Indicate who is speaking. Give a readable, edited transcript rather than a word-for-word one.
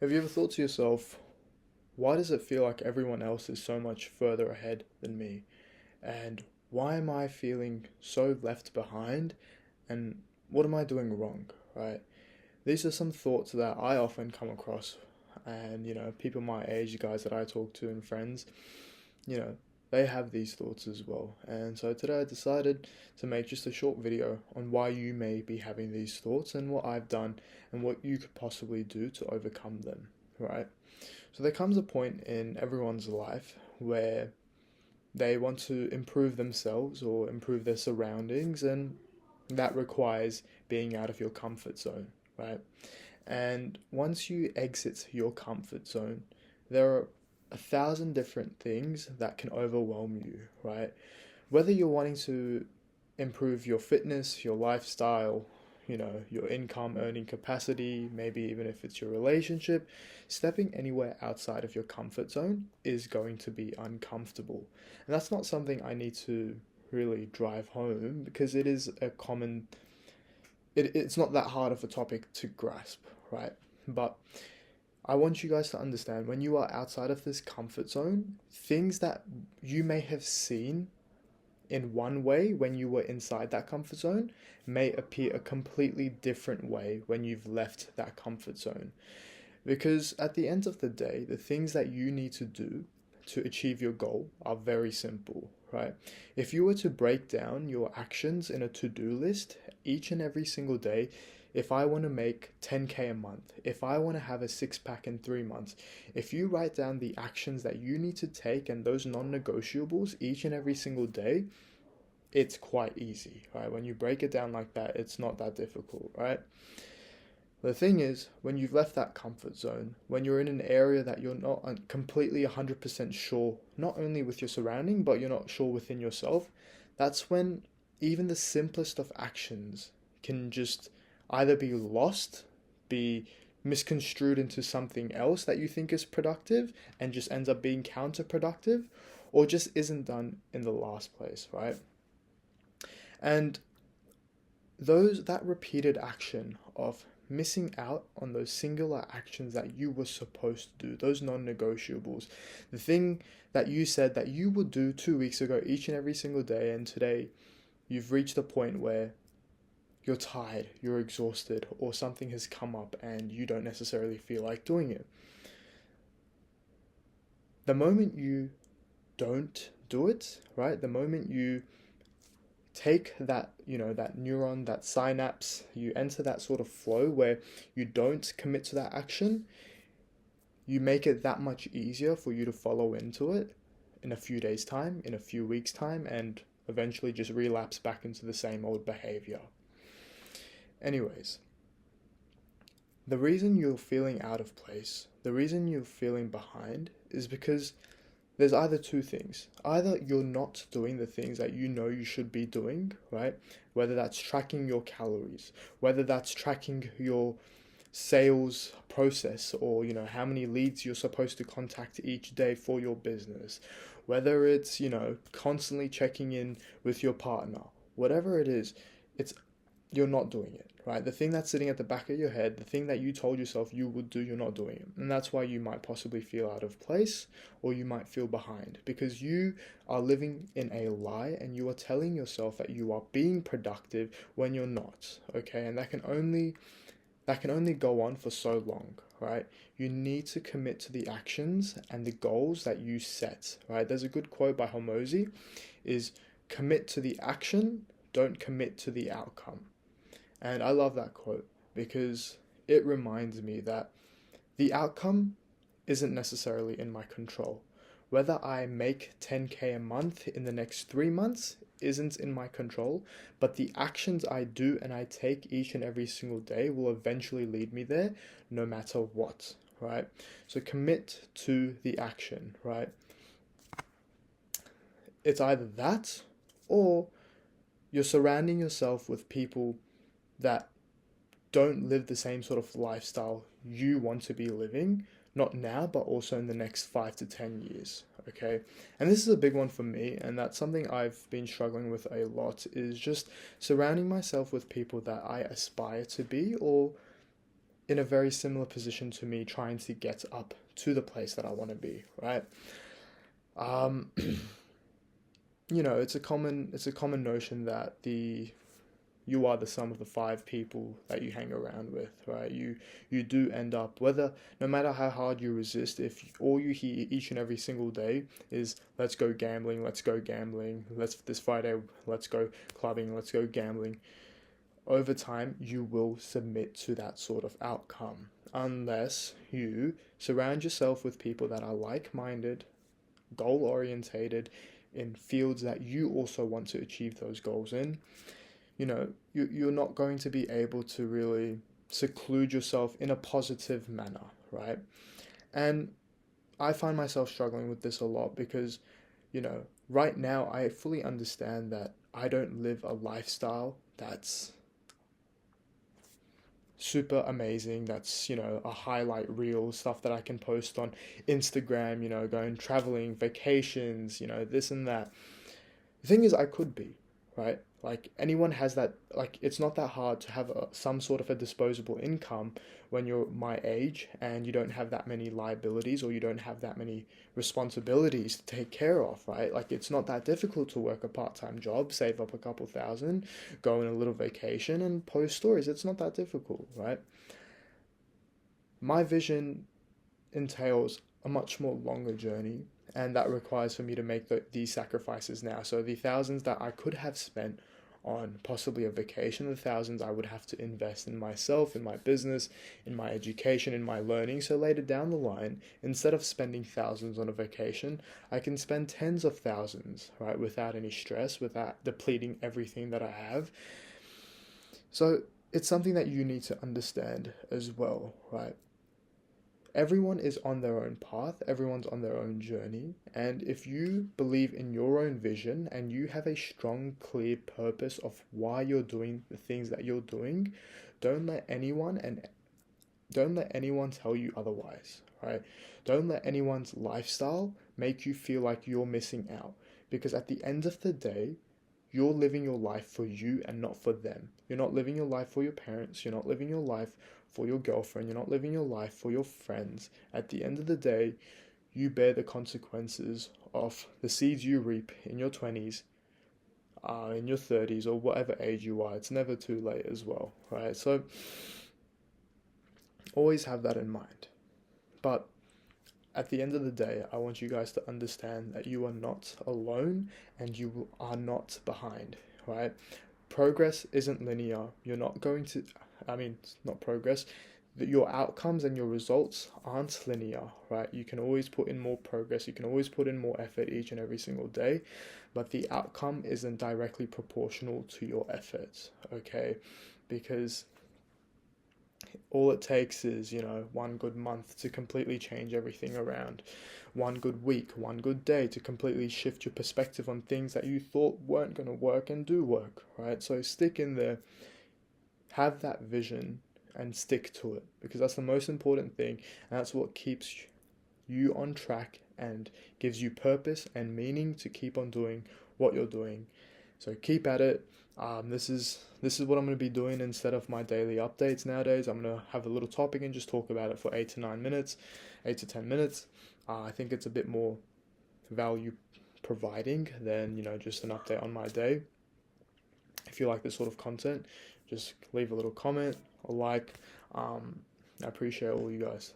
Speaker 1: Have you ever thought to yourself, why does it feel like everyone else is so much further ahead than me? And why am I feeling so left behind? And what am I doing wrong, right? These are some thoughts that I often come across. And, people my age, guys that I talk to and friends, you know, they have these thoughts as well. And so today I decided to make just a short video on why you may be having these thoughts and what I've done and what you could possibly do to overcome them, right? So there comes a point in everyone's life where they want to improve themselves or improve their surroundings, and that requires being out of your comfort zone, right? And once you exit your comfort zone, there are a thousand different things that can overwhelm you, right? Whether you're wanting to improve your fitness, your lifestyle, your income earning capacity, maybe even if it's your relationship, stepping anywhere outside of your comfort zone is going to be uncomfortable. And that's not something I need to really drive home because it is a common, it's not that hard of a topic to grasp, right? But I want you guys to understand when you are outside of this comfort zone, things that you may have seen in one way when you were inside that comfort zone may appear a completely different way when you've left that comfort zone. Because at the end of the day, the things that you need to do to achieve your goal are very simple, right? If you were to break down your actions in a to do list each and every single day, if I want to make 10K a month, if I want to have a six pack in 3 months, if you write down the actions that you need to take and those non negotiables each and every single day, it's quite easy, right? When you break it down like that, it's not that difficult, right? The thing is, when you've left that comfort zone, when you're in an area that you're not completely 100% sure, not only with your surrounding, but you're not sure within yourself, that's when even the simplest of actions can just either be lost, be misconstrued into something else that you think is productive and just ends up being counterproductive, or just isn't done in the last place, right? And that repeated action of missing out on those singular actions that you were supposed to do, those non-negotiables, the thing that you said that you would do 2 weeks ago each and every single day, and today you've reached a point where you're tired, you're exhausted, or something has come up and you don't necessarily feel like doing it. The moment you don't do it, right? The moment you take that, that neuron, that synapse, you enter that sort of flow where you don't commit to that action, you make it that much easier for you to follow into it in a few days' time, in a few weeks' time, and eventually just relapse back into the same old behavior. Anyways, the reason you're feeling out of place, the reason you're feeling behind, is because there's either two things. Either you're not doing the things that you know you should be doing, right? Whether that's tracking your calories, whether that's tracking your sales process, or how many leads you're supposed to contact each day for your business, whether it's constantly checking in with your partner, whatever it is, it's you're not doing it, right? The thing that's sitting at the back of your head, the thing that you told yourself you would do, you're not doing it. And that's why you might possibly feel out of place, or you might feel behind, because you are living in a lie and you are telling yourself that you are being productive when you're not, okay? And that can only go on for so long, right? You need to commit to the actions and the goals that you set, right? There's a good quote by Hormozy, is commit to the action, don't commit to the outcome. And I love that quote because it reminds me that the outcome isn't necessarily in my control. Whether I make 10K a month in the next 3 months isn't in my control, but the actions I do and I take each and every single day will eventually lead me there no matter what, right? So commit to the action, right? It's either that or you're surrounding yourself with people that don't live the same sort of lifestyle you want to be living, not now, but also in the next 5 to 10 years. Okay. And this is a big one for me, and that's something I've been struggling with a lot, is just surrounding myself with people that I aspire to be, or in a very similar position to me, trying to get up to the place that I want to be, right? Um, it's a common notion that you are the sum of the five people that you hang around with, right? You do end up, whether, no matter how hard you resist, if all you hear each and every single day is let's go gambling, let's go gambling, let's this Friday, let's go clubbing, let's go gambling. Over time, you will submit to that sort of outcome unless you surround yourself with people that are like-minded, goal-orientated, in fields that you also want to achieve those goals in. You're not going to be able to really seclude yourself in a positive manner, right? And I find myself struggling with this a lot because, right now I fully understand that I don't live a lifestyle that's super amazing, that's, a highlight reel, stuff that I can post on Instagram, going traveling, vacations, this and that. The thing is, I could be, right? Like, anyone has that. Like, it's not that hard to have some sort of a disposable income when you're my age and you don't have that many liabilities, or you don't have that many responsibilities to take care of, right? Like, it's not that difficult to work a part-time job, save up a couple thousand, go on a little vacation and post stories. It's not that difficult, right? My vision entails a much more longer journey, and that requires for me to make these sacrifices now. So the thousands that I could have spent on possibly a vacation, the thousands I would have to invest in myself, in my business, in my education, in my learning. So later down the line, instead of spending thousands on a vacation, I can spend tens of thousands, right, without any stress, without depleting everything that I have. So it's something that you need to understand as well, right? Everyone is on their own path, everyone's on their own journey, and if you believe in your own vision and you have a strong, clear purpose of why you're doing the things that you're doing, don't let anyone and don't let anyone tell you otherwise, right? Don't let anyone's lifestyle make you feel like you're missing out, because at the end of the day, you're living your life for you and not for them. You're not living your life for your parents. You're not living your life for your girlfriend. You're not living your life for your friends. At the end of the day, you bear the consequences of the seeds you reap in your 20s, in your 30s, or whatever age you are. It's never too late as well, right? So always have that in mind. But at the end of the day, I want you guys to understand that you are not alone and you are not behind, right? Progress isn't linear. You're not going to, it's not progress. Your outcomes and your results aren't linear, right? You can always put in more progress. You can always put in more effort each and every single day, but the outcome isn't directly proportional to your efforts, okay? Because all it takes is, one good month to completely change everything around. One good week, one good day to completely shift your perspective on things that you thought weren't going to work and do work, right? So stick in there, have that vision, and stick to it, because that's the most important thing, and that's what keeps you on track and gives you purpose and meaning to keep on doing what you're doing. So keep at it. This is what I'm going to be doing instead of my daily updates nowadays. I'm going to have a little topic and just talk about it for 8 to 10 minutes. I think it's a bit more value providing than, just an update on my day. If you like this sort of content, just leave a little comment or like. I appreciate all you guys.